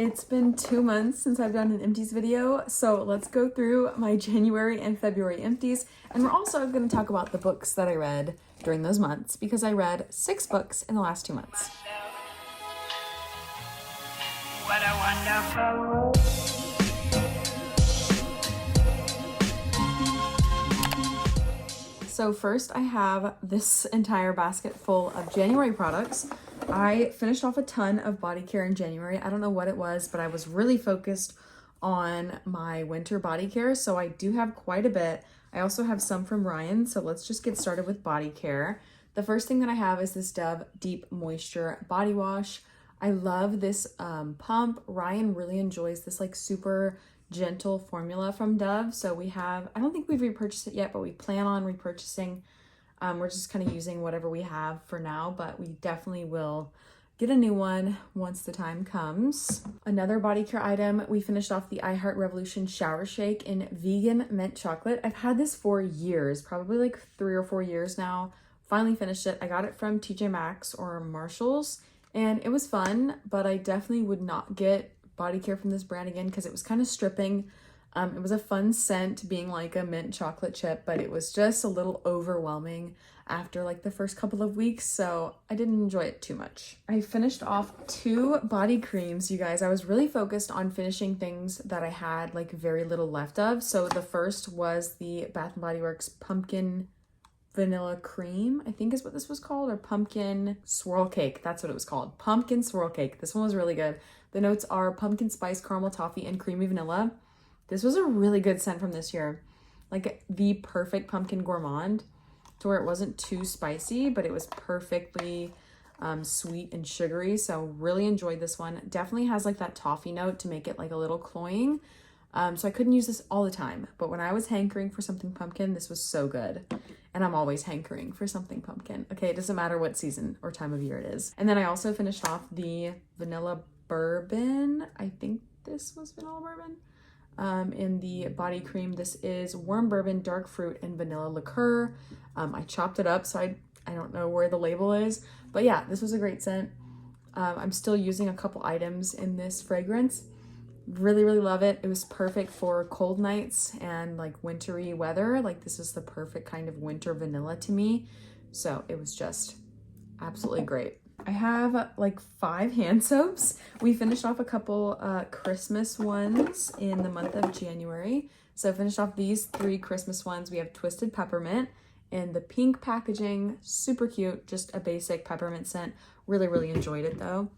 It's been 2 months since I've done an empties video, so let's go through my January and February empties, and we're also going to talk about the books that I read during those months, because I read 6 books in the last 2 months. What a wonderful world. So first I have this entire basket full of January products. I finished off a ton of body care in January. I don't know what it was, but I was really focused on my winter body care, so I do have quite a bit. I also have some from Ryan, so let's just get started with body care. The first thing that I have is this Dove Deep Moisture Body Wash. I love this pump. Ryan really enjoys this like super gentle formula from Dove. So we have, I don't think we've repurchased it yet, but we plan on repurchasing. We're just kind of using whatever we have for now, but we definitely will get a new one once the time comes. Another body care item, we finished off the I Heart Revolution Shower Shake in vegan mint chocolate. I've had this for years, probably like 3 or 4 years now. Finally finished it. I got it from TJ Maxx or Marshalls, and it was fun, but I definitely would not get body care from this brand again because it was kind of stripping. It was a fun scent being like a mint chocolate chip, but it was just a little overwhelming after like the first couple of weeks, so I didn't enjoy it too much. I finished off 2 body creams, you guys. I was really focused on finishing things that I had like very little left of. So the first was the Bath & Body Works Pumpkin Vanilla Cream, I think is what this was called, or Pumpkin Swirl Cake. That's what it was called. Pumpkin Swirl Cake. This one was really good. The notes are pumpkin spice, caramel toffee, and creamy vanilla. This was a really good scent from this year. Like the perfect pumpkin gourmand, to where it wasn't too spicy, but it was perfectly sweet and sugary. So really enjoyed this one. Definitely has like that toffee note to make it like a little cloying. So I couldn't use this all the time, but when I was hankering for something pumpkin, this was so good. And I'm always hankering for something pumpkin. Okay, it doesn't matter what season or time of year it is. And then I also finished off the vanilla bourbon. I think this was vanilla bourbon. In the body cream. This is warm bourbon, dark fruit, and vanilla liqueur. I chopped it up, so I don't know where the label is, but yeah, this was a great scent. I'm still using a couple items in this fragrance. Really, really love it. It was perfect for cold nights and like wintry weather. Like this is the perfect kind of winter vanilla to me. So it was just absolutely great. I have like 5 hand soaps. We finished off a couple Christmas ones in the month of January. So I finished off these 3 Christmas ones. We have Twisted Peppermint in the pink packaging. Super cute, just a basic peppermint scent. Really, really enjoyed it though.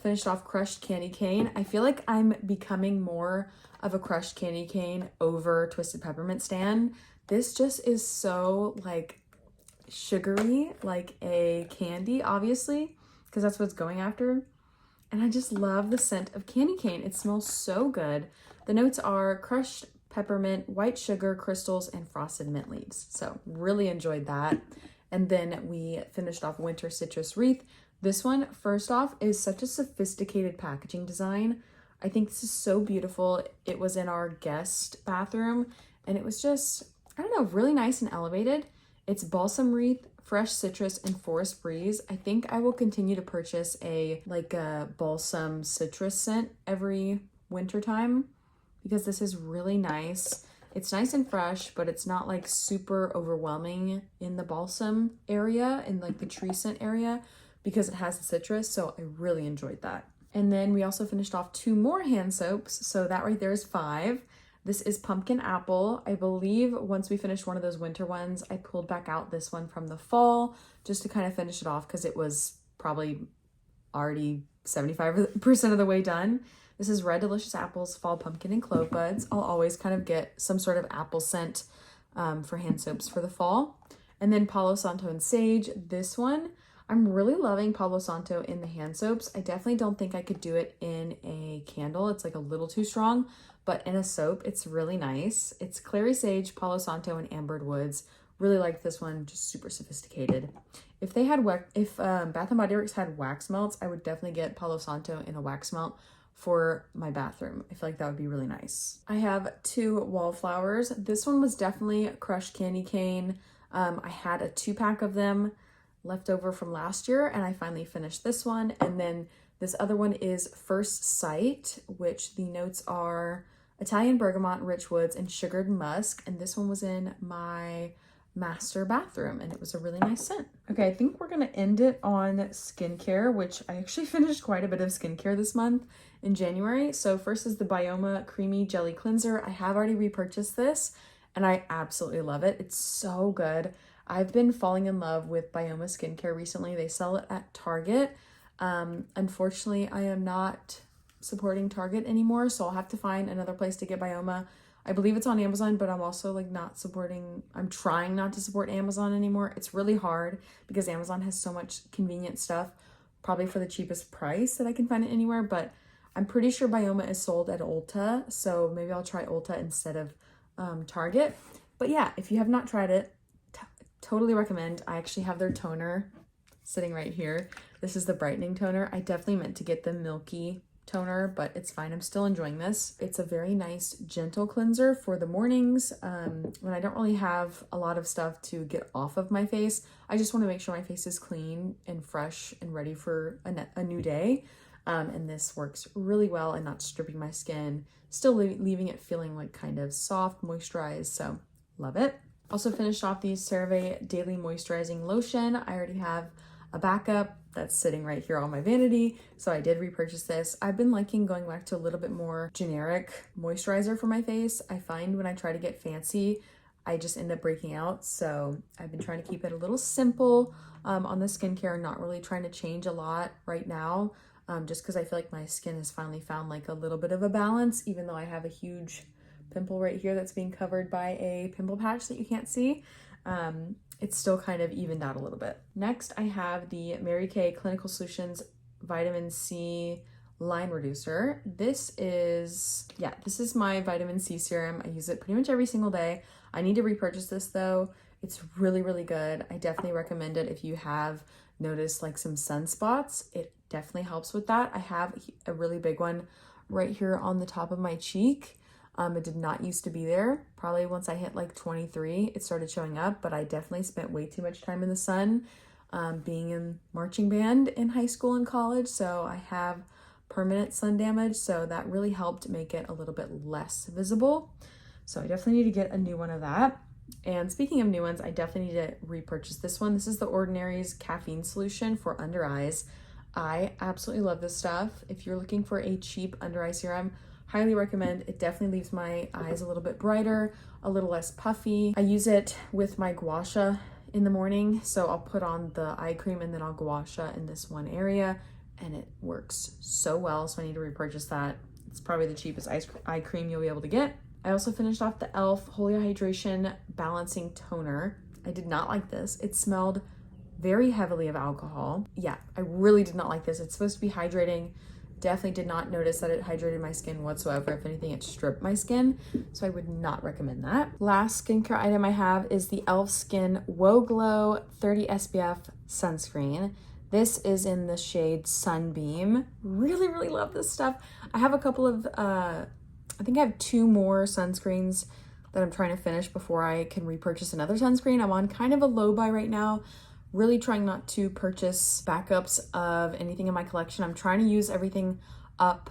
Finished off Crushed Candy Cane. I feel like I'm becoming more of a Crushed Candy Cane over Twisted Peppermint stan. This just is so like sugary, like a candy, obviously, because that's what it's going after. And I just love the scent of candy cane. It smells so good. The notes are crushed peppermint, white sugar, crystals, and frosted mint leaves. So really enjoyed that. And then we finished off Winter Citrus Wreath. This one, first off, is such a sophisticated packaging design. I think this is so beautiful. It was in our guest bathroom, and it was just, I don't know, really nice and elevated. It's balsam wreath, fresh citrus, and forest breeze. I think I will continue to purchase a balsam citrus scent every winter time because this is really nice. It's nice and fresh, but it's not like super overwhelming in the balsam area, in like the tree scent area, because it has the citrus. So I really enjoyed that. And then we also finished off 2 more hand soaps. So that right there is 5. This is Pumpkin Apple. I believe once we finished one of those winter ones, I pulled back out this one from the fall just to kind of finish it off because it was probably already 75% of the way done. This is Red Delicious Apples, Fall Pumpkin, and Clove Buds. I'll always kind of get some sort of apple scent for hand soaps for the fall. And then Palo Santo and Sage. This one, I'm really loving Palo Santo in the hand soaps. I definitely don't think I could do it in a candle. It's like a little too strong. But in a soap, it's really nice. It's Clary Sage, Palo Santo, and Ambered Woods. Really liked this one, just super sophisticated. If they had Bath & Body Works had wax melts, I would definitely get Palo Santo in a wax melt for my bathroom. I feel like that would be really nice. I have 2 wallflowers. This one was definitely Crushed Candy Cane. I had a 2-pack of them left over from last year, and I finally finished this one. And then This other one is First Sight, which the notes are Italian bergamot, rich woods, and sugared musk. And this one was in my master bathroom, and it was a really nice scent. Okay, I think we're gonna end it on skincare, which I actually finished quite a bit of skincare this month in January. So first is the Bioma Creamy Jelly Cleanser. I have already repurchased this, and I absolutely love it. It's so good. I've been falling in love with Bioma skincare recently. They sell it at Target. Unfortunately, I am not supporting Target anymore, so I'll have to find another place to get Bioma. I believe it's on Amazon, but I'm also like I'm trying not to support Amazon anymore. It's really hard because Amazon has so much convenient stuff, probably for the cheapest price that I can find it anywhere, but I'm pretty sure Bioma is sold at Ulta, so maybe I'll try Ulta instead of Target. But yeah, if you have not tried it, totally recommend. I actually have their toner sitting right here. This is the brightening toner. I definitely meant to get the milky toner, but it's fine. I'm still enjoying this. It's a very nice, gentle cleanser for the mornings when I don't really have a lot of stuff to get off of my face. I just want to make sure my face is clean and fresh and ready for a new day. And this works really well and not stripping my skin, still leaving it feeling like kind of soft, moisturized. So love it. Also finished off the CeraVe Daily Moisturizing Lotion. I already have a backup that's sitting right here on my vanity, so I did repurchase this. I've been liking going back to a little bit more generic moisturizer for my face. I find when I try to get fancy, I just end up breaking out, so I've been trying to keep it a little simple on the skincare, not really trying to change a lot right now, just because I feel like my skin has finally found like a little bit of a balance, even though I have a huge pimple right here that's being covered by a pimple patch that you can't see. It's still kind of evened out a little bit. Next, I have the Mary Kay Clinical Solutions Vitamin C Line Reducer. This is my vitamin C serum. I use it pretty much every single day. I need to repurchase this though. It's really, really good. I definitely recommend it if you have noticed like some sunspots. It definitely helps with that. I have a really big one right here on the top of my cheek. It did not used to be there. Probably once I hit like 23, it started showing up, but I definitely spent way too much time in the sun, being in marching band in high school and college. So I have permanent sun damage. So that really helped make it a little bit less visible. So I definitely need to get a new one of that. And speaking of new ones, I definitely need to repurchase this one. This is the Ordinary's Caffeine Solution for Under Eyes. I absolutely love this stuff. If you're looking for a cheap under eye serum, highly recommend. It definitely leaves my eyes a little bit brighter, a little less puffy. I use it with my gua sha in the morning. So I'll put on the eye cream and then I'll gua sha in this one area, and it works so well. So I need to repurchase that. It's probably the cheapest eye cream you'll be able to get. I also finished off the e.l.f. Holy Hydration Balancing Toner. I did not like this. It smelled very heavily of alcohol. Yeah, I really did not like this. It's supposed to be hydrating. Definitely did not notice that it hydrated my skin whatsoever. If anything, it stripped my skin. So I would not recommend that. Last skincare item I have is the e.l.f. Skin Woe Glow 30 SPF Sunscreen. This is in the shade Sunbeam. Really, really love this stuff. I have a couple of, I think I have 2 more sunscreens that I'm trying to finish before I can repurchase another sunscreen. I'm on kind of a low buy right now. Really trying not to purchase backups of anything in my collection. I'm trying to use everything up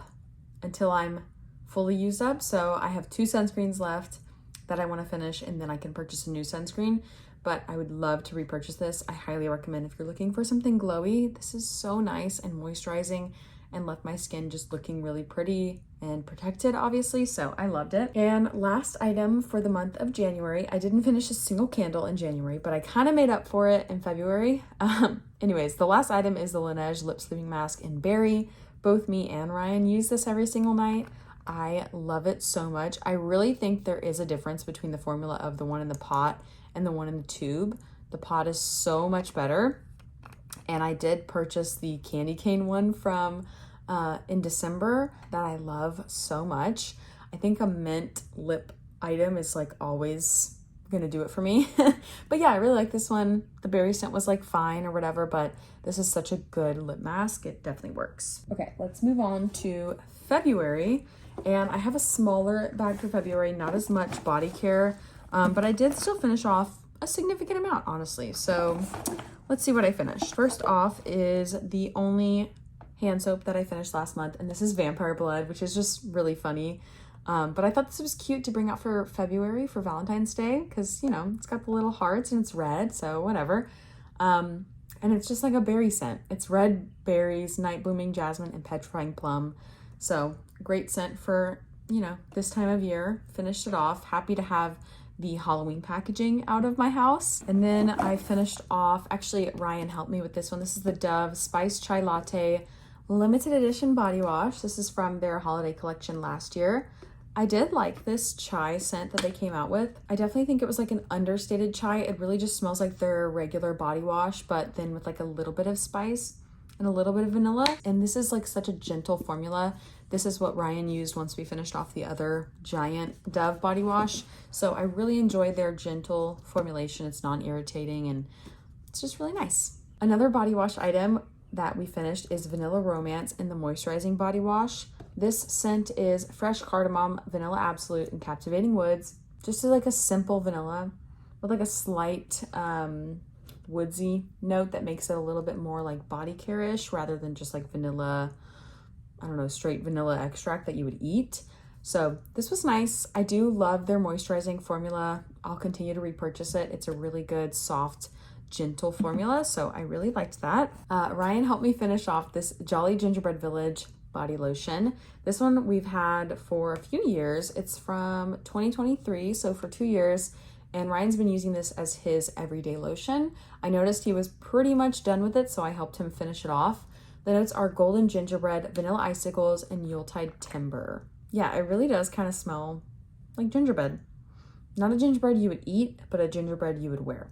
until I'm fully used up. So I have 2 sunscreens left that I want to finish, and then I can purchase a new sunscreen. But I would love to repurchase this. I highly recommend if you're looking for something glowy. This is so nice and moisturizing and left my skin just looking really pretty and protected, obviously, so I loved it. And last item for the month of January, I didn't finish a single candle in January, but I kind of made up for it in February. Anyways, the last item is the Laneige Lip Sleeping Mask in Berry. Both me and Ryan use this every single night. I love it so much. I really think there is a difference between the formula of the one in the pot and the one in the tube. The pot is so much better. And I did purchase the candy cane one from in December that I love so much. I think a mint lip item is like always gonna do it for me. But yeah, I really like this one. The berry scent was like fine or whatever, but this is such a good lip mask. It definitely works. Okay, let's move on to February. And I have a smaller bag for February, not as much body care, but I did still finish off a significant amount, honestly. So let's see what I finished. First off is the only hand soap that I finished last month, and this is Vampire Blood, which is just really funny. But I thought this was cute to bring out for February for Valentine's Day because, you know, it's got the little hearts and it's red, so whatever. And it's just like a berry scent. It's red berries, night blooming jasmine, and petrifying plum. So great scent for, you know, this time of year. Finished it off. Happy to have the Halloween packaging out of my house. And then I finished off, actually Ryan helped me with this one. This is the Dove Spice Chai Latte limited edition body wash. This is from their holiday collection last year. I did like this chai scent that they came out with. I definitely think it was like an understated chai. It really just smells like their regular body wash, but then with like a little bit of spice and a little bit of vanilla. And this is like such a gentle formula. This is what Ryan used once we finished off the other giant Dove body wash. So I really enjoyed their gentle formulation. It's non-irritating and it's just really nice. Another body wash item that we finished is Vanilla Romance in the moisturizing body wash. This scent is fresh cardamom, vanilla absolute, and captivating woods. Just like a simple vanilla with like a slight woodsy note that makes it a little bit more like body care-ish rather than just like vanilla, I don't know, straight vanilla extract that you would eat. So this was nice. I do love their moisturizing formula. I'll continue to repurchase it. It's a really good, soft, gentle formula. So I really liked that. Ryan helped me finish off this Jolly Gingerbread Village body lotion. This one we've had for a few years. It's from 2023, so for 2 years. And Ryan's been using this as his everyday lotion. I noticed he was pretty much done with it, so I helped him finish it off. The notes are golden gingerbread, vanilla icicles, and Yuletide timber. Yeah, it really does kind of smell like gingerbread. Not a gingerbread you would eat, but a gingerbread you would wear.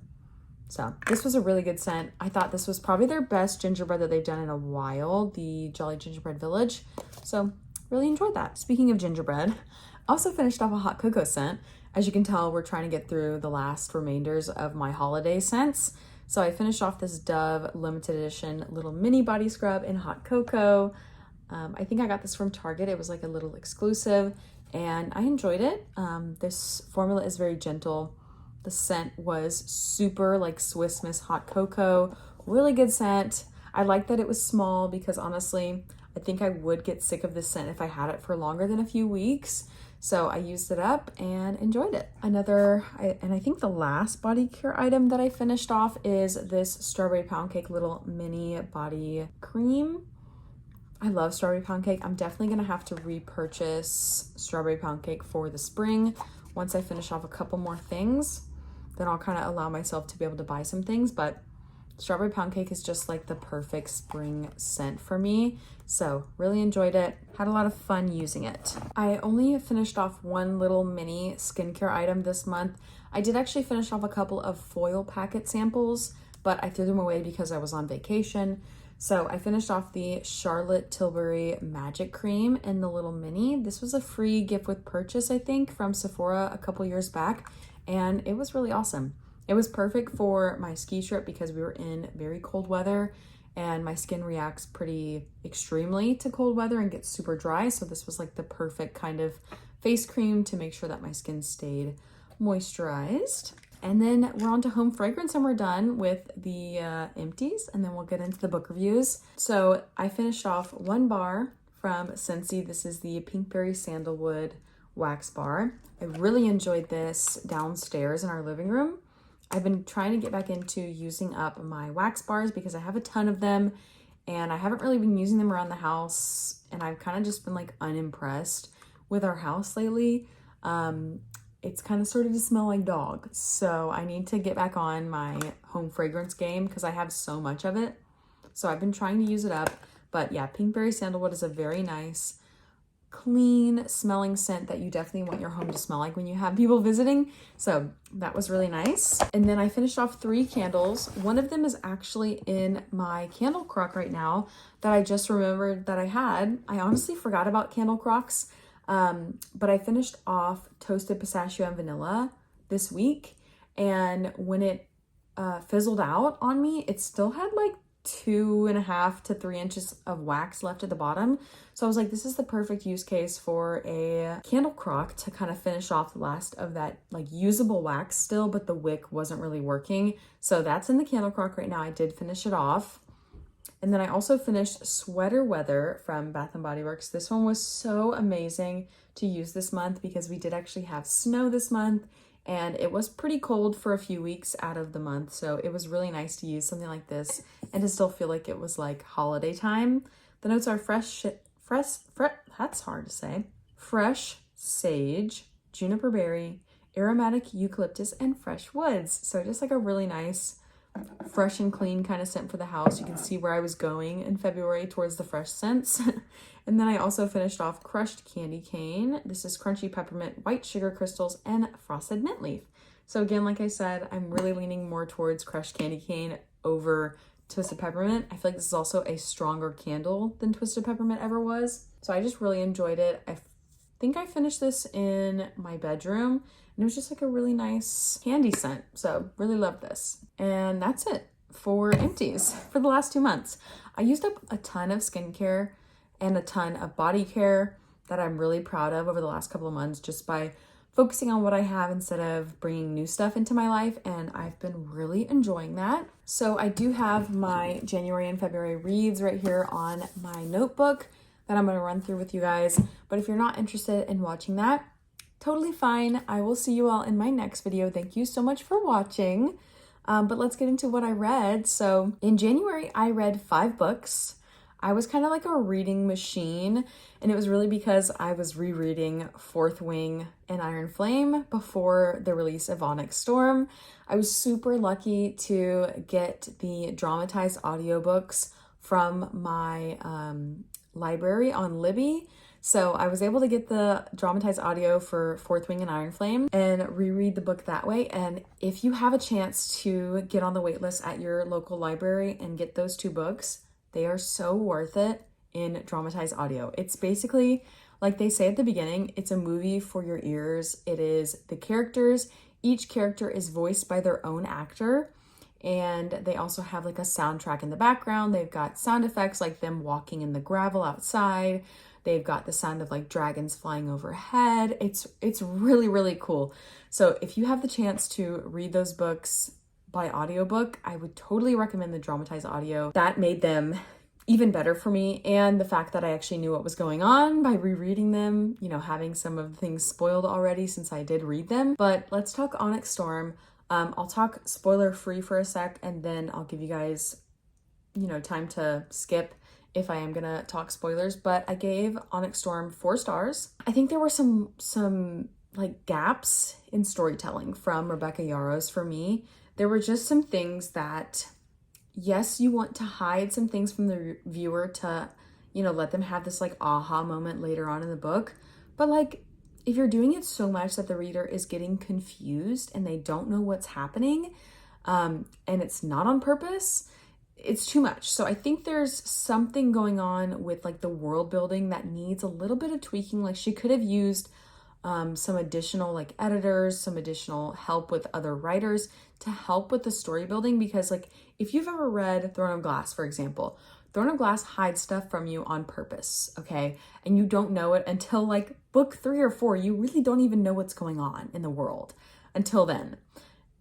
So this was a really good scent. I thought this was probably their best gingerbread that they've done in a while, the Jolly Gingerbread Village. So really enjoyed that. Speaking of gingerbread, also finished off a hot cocoa scent. As you can tell, we're trying to get through the last remainders of my holiday scents. So I finished off this Dove limited edition little mini body scrub in hot cocoa. I think I got this from Target. It was like a little exclusive and I enjoyed it. This formula is very gentle. The scent was super like Swiss Miss hot cocoa, really good scent. I like that it was small because honestly, I think I would get sick of this scent if I had it for longer than a few weeks. So I used it up and enjoyed it. I think the last body care item that I finished off is this Strawberry Pound Cake little mini body cream. I love Strawberry Pound Cake. I'm definitely gonna have to repurchase Strawberry Pound Cake for the spring. Once I finish off a couple more things, then I'll kind of allow myself to be able to buy some things, but Strawberry Pound Cake is just like the perfect spring scent for me. So really enjoyed it. Had a lot of fun using it. I only finished off one little mini skincare item this month. I did actually finish off a couple of foil packet samples, but I threw them away because I was on vacation. So I finished off the Charlotte Tilbury Magic Cream in the little mini. This was a free gift with purchase, I think, from Sephora a couple years back, and it was really awesome. It was perfect for my ski trip because we were in very cold weather and my skin reacts pretty extremely to cold weather and gets super dry. So this was like the perfect kind of face cream to make sure that my skin stayed moisturized. And then we're on to home fragrance and we're done with the Empties, and then we'll get into the book reviews. So I finished off one bar from Scentsy. This is the Pinkberry Sandalwood Wax Bar. I really enjoyed this downstairs in our living room. I've been trying to get back into using up my wax bars because I have a ton of them and I haven't really been using them around the house, and I've kind of just been like unimpressed with our house lately. It's kind of started to smell like dog. So I need to get back on my home fragrance game because I have so much of it. So I've been trying to use it up. But yeah, Pinkberry Sandalwood is a very nice, clean smelling scent that you definitely want your home to smell like when you have people visiting. So that was really nice. And then I finished off 3 candles. One of them is actually in my candle crock right now that I just remembered that I had. I honestly forgot about candle crocks. But I finished off Toasted Pistachio and Vanilla this week, and when it fizzled out on me, it still had like 2.5 to 3 inches of wax left at the bottom. So I was like, this is the perfect use case for a candle crock to kind of finish off the last of that like usable wax still, but the wick wasn't really working. So that's in the candle crock right now. I did finish it off. And then I also finished Sweater Weather from Bath & Body Works. This one was so amazing to use this month because we did actually have snow this month and it was pretty cold for a few weeks out of the month. So it was really nice to use something like this and to still feel like it was like holiday time. The notes are that's hard to say. Fresh sage, juniper berry, aromatic eucalyptus, and fresh woods. So just like a really nice fresh and clean kind of scent for the house. You can see where I was going in February towards the fresh scents. And then I also finished off crushed candy cane. This is crunchy peppermint, white sugar crystals, and frosted mint leaf. So again, like I said, I'm really leaning more towards crushed candy cane over twisted peppermint. I feel like this is also a stronger candle than twisted peppermint ever was. So I just really enjoyed it. I think I finished this in my bedroom and it was just like a really nice candy scent. So really love this. And that's it for Empties for the last 2 months. I used up a ton of skincare and a ton of body care that I'm really proud of over the last couple of months just by focusing on what I have instead of bringing new stuff into my life. And I've been really enjoying that. So I do have my January and February reads right here on my notebook that I'm going to run through with you guys. But if you're not interested in watching that, totally fine. I will see you all in my next video. Thank you so much for watching. But let's get into what I read. So in January, I read 5 books. I was kind of like a reading machine, and it was really because I was rereading Fourth Wing and Iron Flame before the release of Onyx Storm. I was super lucky to get the dramatized audiobooks from my library on Libby. So I was able to get the dramatized audio for Fourth Wing and Iron Flame and reread the book that way. And if you have a chance to get on the waitlist at your local library and get those 2 books, they are so worth it in dramatized audio. It's basically, like they say at the beginning, it's a movie for your ears. It is the characters. Each character is voiced by their own actor. And they also have like a soundtrack in the background. They've got sound effects like them walking in the gravel outside. They've got the sound of like dragons flying overhead. It's really, really cool. So if you have the chance to read those books by audiobook, I would totally recommend the dramatized audio. That made them even better for me. And the fact that I actually knew what was going on by rereading them, you know, having some of the things spoiled already since I did read them. But let's talk Onyx Storm. I'll talk spoiler free for a sec and then I'll give you guys, you know, time to skip if I am gonna talk spoilers. But I gave Onyx Storm 4 stars. I think there were some like gaps in storytelling from Rebecca Yarros for me. There were just some things that, yes, you want to hide some things from the viewer to, you know, let them have this like aha moment later on in the book. But like, if you're doing it so much that the reader is getting confused and they don't know what's happening, and it's not on purpose, it's too much. So I think there's something going on with like the world building that needs a little bit of tweaking. Like she could have used some additional like editors, some additional help with other writers to help with the story building. Because like if you've ever read Throne of Glass, for example, Throne of Glass hides stuff from you on purpose, okay? And you don't know it until like book 3 or 4. You really don't even know what's going on in the world until then.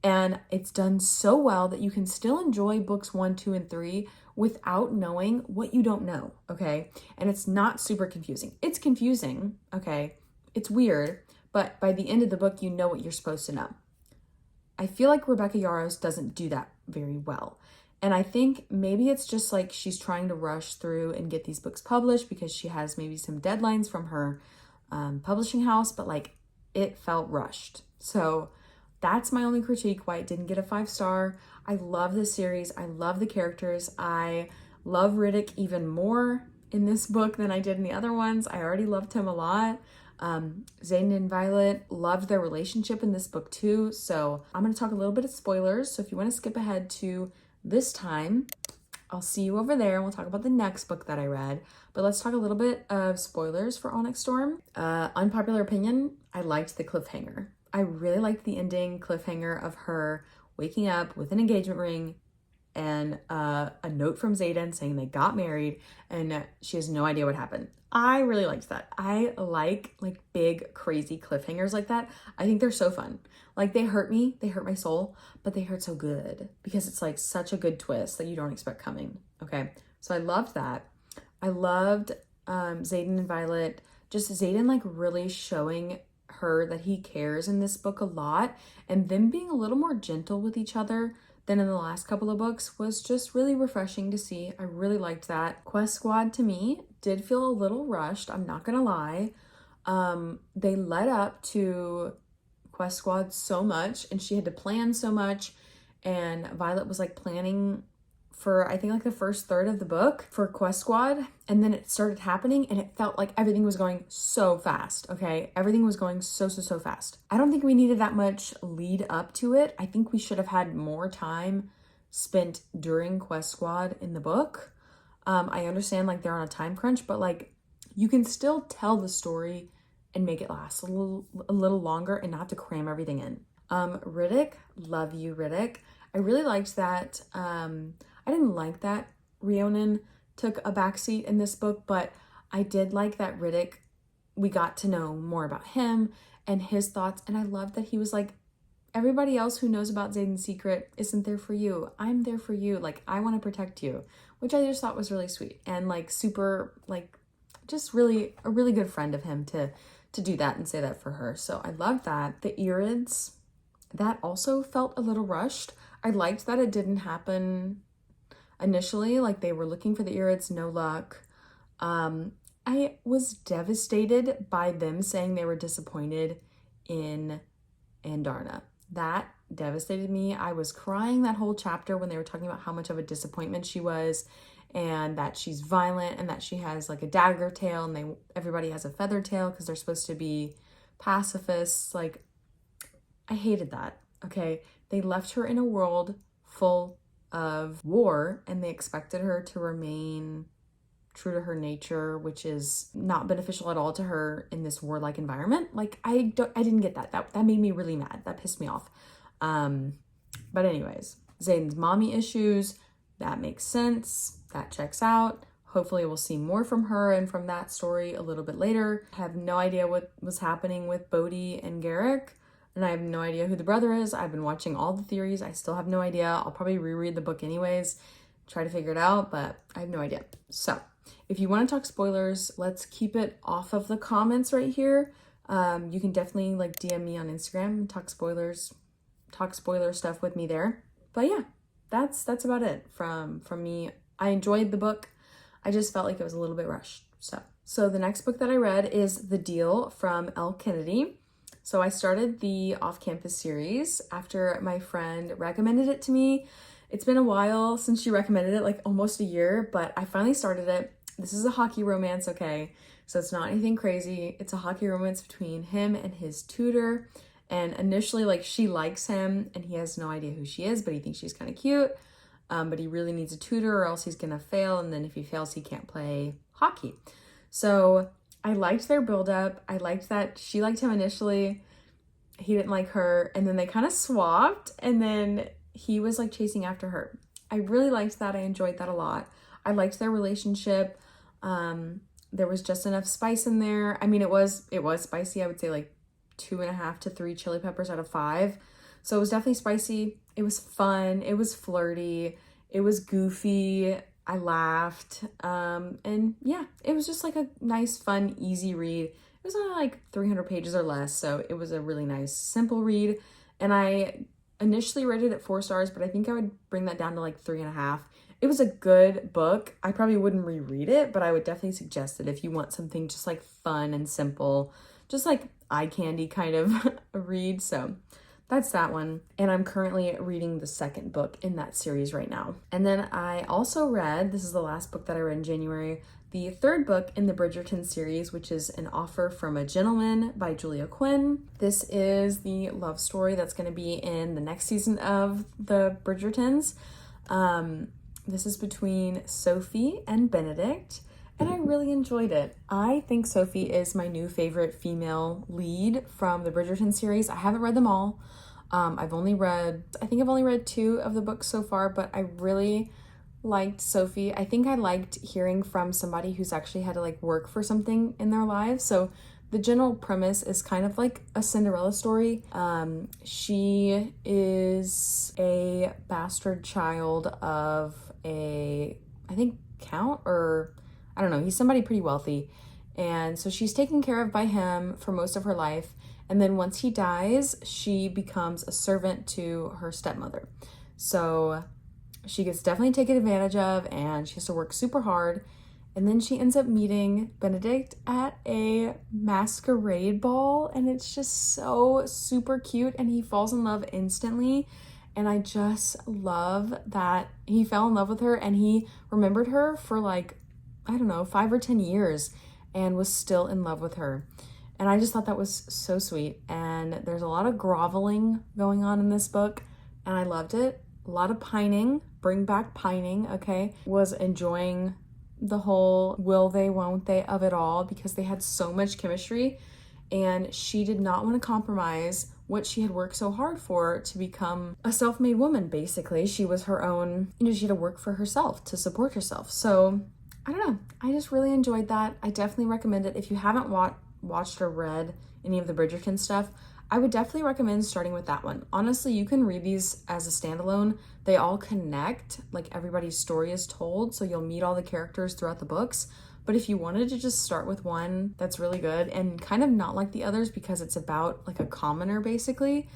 And it's done so well that you can still enjoy books 1, 2, and 3 without knowing what you don't know, okay? And it's not super confusing. It's confusing, okay? It's weird, but by the end of the book, you know what you're supposed to know. I feel like Rebecca Yarros doesn't do that very well. And I think maybe it's just like she's trying to rush through and get these books published because she has maybe some deadlines from her publishing house, but like it felt rushed. So that's my only critique why it didn't get a 5-star. I love this series. I love the characters. I love Riddick even more in this book than I did in the other ones. I already loved him a lot. Zayden and Violet loved their relationship in this book too. So I'm going to talk a little bit of spoilers. So if you want to skip ahead to this time, I'll see you over there and we'll talk about the next book that I read. But let's talk a little bit of spoilers for Onyx Storm. Unpopular opinion, I liked the cliffhanger. I really liked the ending cliffhanger of her waking up with an engagement ring and a note from Zayden saying they got married and she has no idea what happened. I really liked that. I like big, crazy cliffhangers like that. I think they're so fun. Like they hurt me, they hurt my soul, but they hurt so good because it's like such a good twist that you don't expect coming. Okay, So I loved that. I loved Xaden and Violet, just Xaden like really showing her that he cares in this book a lot, and them being a little more gentle with each other than in the last couple of books was just really refreshing to see. I really liked that. Quest Squad to me did feel a little rushed, I'm not gonna lie. They led up to Quest Squad so much, and she had to plan so much, and Violet was like planning for I think like the first third of the book for Quest Squad, and then it started happening and it felt like everything was going so fast. Okay, everything was going so fast. I don't think we needed that much lead up to it. I think we should have had more time spent during Quest Squad in the book. I understand like they're on a time crunch, but like you can still tell the story and make it last a little longer and not have to cram everything in. Riddick, love you, Riddick. I really liked that. I didn't like that Rhiannon took a backseat in this book, but I did like that Riddick, we got to know more about him and his thoughts, and I loved that he was like, everybody else who knows about Xaden's secret isn't there for you. I'm there for you. Like, I want to protect you, which I just thought was really sweet and like super, like just really a really good friend of him to do that and say that for her. So I loved that. The Irids, that also felt a little rushed. I liked that it didn't happen initially, like they were looking for the Irids, no luck. I was devastated by them saying they were disappointed in Andarna. That devastated me. I was crying that whole chapter when they were talking about how much of a disappointment she was, and that she's violent, and that she has like a dagger tail, and everybody has a feather tail because they're supposed to be pacifists. Like, I hated that. Okay, they left her in a world full of war, and they expected her to remain true to her nature, which is not beneficial at all to her in this warlike environment. Like, I didn't get that. That made me really mad. That pissed me off. But anyways, Xaden's mommy issues, that makes sense. That checks out. Hopefully we'll see more from her and from that story a little bit later. I have no idea what was happening with Bodhi and Garrick, and I have no idea who the brother is. I've been watching all the theories. I still have no idea. I'll probably reread the book anyways, try to figure it out, but I have no idea. So if you want to talk spoilers, let's keep it off of the comments right here. You can definitely like DM me on Instagram and talk spoiler stuff with me there. But yeah, that's about it from me. I enjoyed the book. I just felt like it was a little bit rushed. So the next book that I read is The Deal from Elle Kennedy. So I started the off-campus series after my friend recommended it to me. It's been a while since she recommended it, like almost a year, but I finally started it. This is a hockey romance, okay? So it's not anything crazy. It's a hockey romance between him and his tutor. And initially, like, she likes him and he has no idea who she is, but he thinks she's kind of cute. But he really needs a tutor or else he's gonna fail. And then if he fails, he can't play hockey. So I liked their buildup. I liked that she liked him initially. He didn't like her. And then they kind of swapped. And then he was like chasing after her. I really liked that. I enjoyed that a lot. I liked their relationship. There was just enough spice in there. I mean, it was spicy. I would say like 2.5 to 3 chili peppers out of 5. So it was definitely spicy. It was fun. It was flirty. It was goofy. I laughed. And yeah, it was just like a nice, fun, easy read. It was only like 300 pages or less. So it was a really nice, simple read. And I initially rated it 4 stars, but I think I would bring that down to like 3.5. It was a good book. I probably wouldn't reread it, but I would definitely suggest it if you want something just like fun and simple, just like eye candy kind of a read. So that's that one. And I'm currently reading the second book in that series right now. And then I also read, this is the last book that I read in January, the third book in the Bridgerton series, which is An Offer from a Gentleman by Julia Quinn. This is the love story that's going to be in the next season of the Bridgertons. This is between Sophie and Benedict, and I really enjoyed it. I think Sophie is my new favorite female lead from the Bridgerton series. I haven't read them all. I think I've only read 2 of the books so far, but I really liked Sophie. I think I liked hearing from somebody who's actually had to like work for something in their lives. So the general premise is kind of like a Cinderella story. She is a bastard child of I think count, or I don't know, he's somebody pretty wealthy. And so she's taken care of by him for most of her life. And then once he dies, she becomes a servant to her stepmother. So she gets definitely taken advantage of, and she has to work super hard. And then she ends up meeting Benedict at a masquerade ball, and it's just so super cute, and he falls in love instantly. And I just love that he fell in love with her, and he remembered her for like, I don't know, 5 or 10 years and was still in love with her. And I just thought that was so sweet. And there's a lot of groveling going on in this book, and I loved it. A lot of pining, bring back pining, okay? Was enjoying the whole will they, won't they of it all, because they had so much chemistry, and she did not want to compromise what she had worked so hard for to become a self-made woman, basically. She was her own, she had to work for herself to support herself. So I don't know, I just really enjoyed that. I definitely recommend it. If you haven't watched or read any of the Bridgerton stuff, I would definitely recommend starting with that one. Honestly, you can read these as a standalone. They all connect, like everybody's story is told, so you'll meet all the characters throughout the books. But if you wanted to just start with one that's really good and kind of not like the others because it's about like a commoner basically,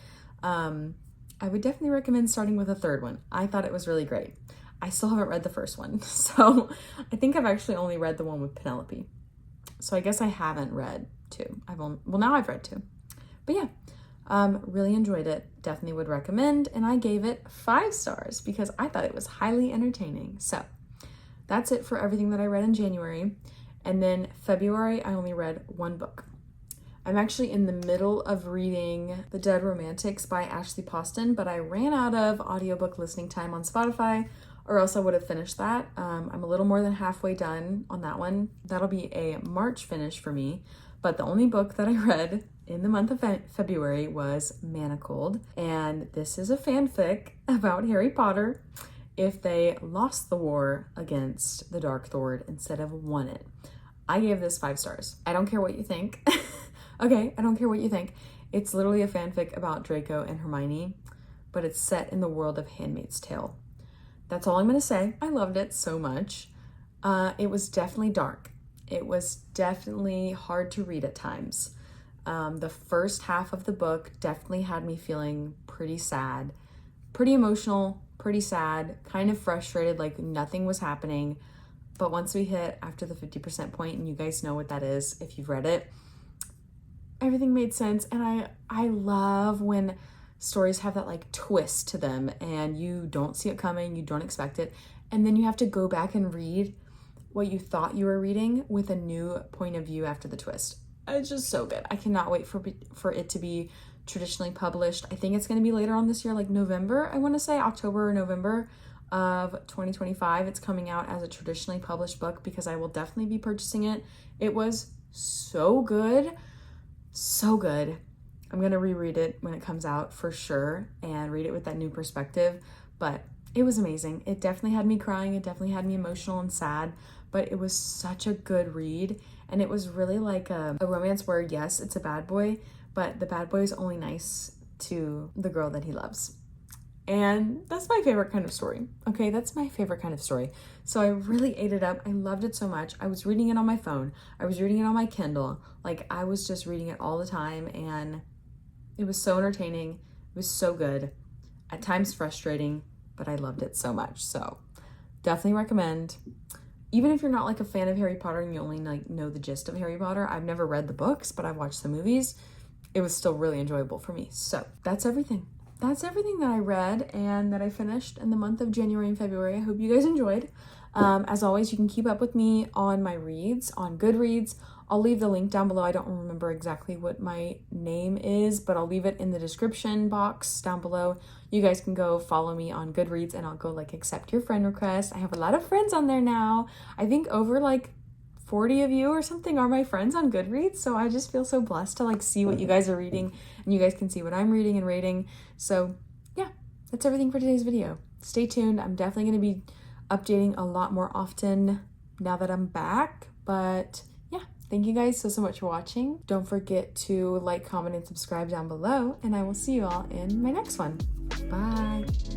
I would definitely recommend starting with a third one. I thought it was really great. I still haven't read the first one, so I think I've actually only read the one with Penelope. So I guess I haven't read 2. Now I've read 2. But yeah, really enjoyed it. Definitely would recommend. And I gave it 5 stars because I thought it was highly entertaining. So that's it for everything that I read in January. And then February, I only read 1 book. I'm actually in the middle of reading The Dead Romantics by Ashley Poston, but I ran out of audiobook listening time on Spotify, or else I would have finished that. I'm a little more than halfway done on that one. That'll be a March finish for me. But the only book that I read in the month of February was Manacled. And this is a fanfic about Harry Potter if they lost the war against the Dark Lord instead of won it. I gave this 5 stars. I don't care what you think. Okay, I don't care what you think. It's literally a fanfic about Draco and Hermione, but it's set in the world of Handmaid's Tale. That's all I'm gonna say. I loved it so much. It was definitely dark. It was definitely hard to read at times. The first half of the book definitely had me feeling pretty sad, pretty emotional, pretty sad, kind of frustrated, like nothing was happening. But once we hit after the 50% point, and you guys know what that is if you've read it, everything made sense. And I love when stories have that like twist to them and you don't see it coming, you don't expect it, and then you have to go back and read what you thought you were reading with a new point of view after the twist. It's just so good. I cannot wait for it to be traditionally published. I think it's going to be later on this year, like November, I want to say October or November of 2025. It's coming out as a traditionally published book because I will definitely be purchasing it. It was so good. So good. I'm going to reread it when it comes out for sure and read it with that new perspective. But it was amazing. It definitely had me crying. It definitely had me emotional and sad. But it was such a good read. And it was really like a romance where, yes, it's a bad boy, but the bad boy is only nice to the girl that he loves. And that's my favorite kind of story. Okay, that's my favorite kind of story. So I really ate it up. I loved it so much. I was reading it on my phone. I was reading it on my Kindle. Like, I was just reading it all the time, and it was so entertaining. It was so good. At times frustrating, but I loved it so much. So definitely recommend. Even if you're not like a fan of Harry Potter and you only like know the gist of Harry Potter, I've never read the books, but I've watched the movies. It was still really enjoyable for me. So that's everything. That's everything that I read and that I finished in the month of January and February. I hope you guys enjoyed. As always, you can keep up with me on my reads on Goodreads. I'll leave the link down below. I don't remember exactly what my name is, but I'll leave it in the description box down below. You guys can go follow me on Goodreads and I'll go like accept your friend request. I have a lot of friends on there now. I think over like 40 of you or something are my friends on Goodreads. So I just feel so blessed to like see what you guys are reading and you guys can see what I'm reading and rating. So yeah, that's everything for today's video. Stay tuned. I'm definitely going to be updating a lot more often now that I'm back, but yeah, thank you guys so much for watching. Don't forget to like, comment, and subscribe down below, and I will see you all in my next one. Bye.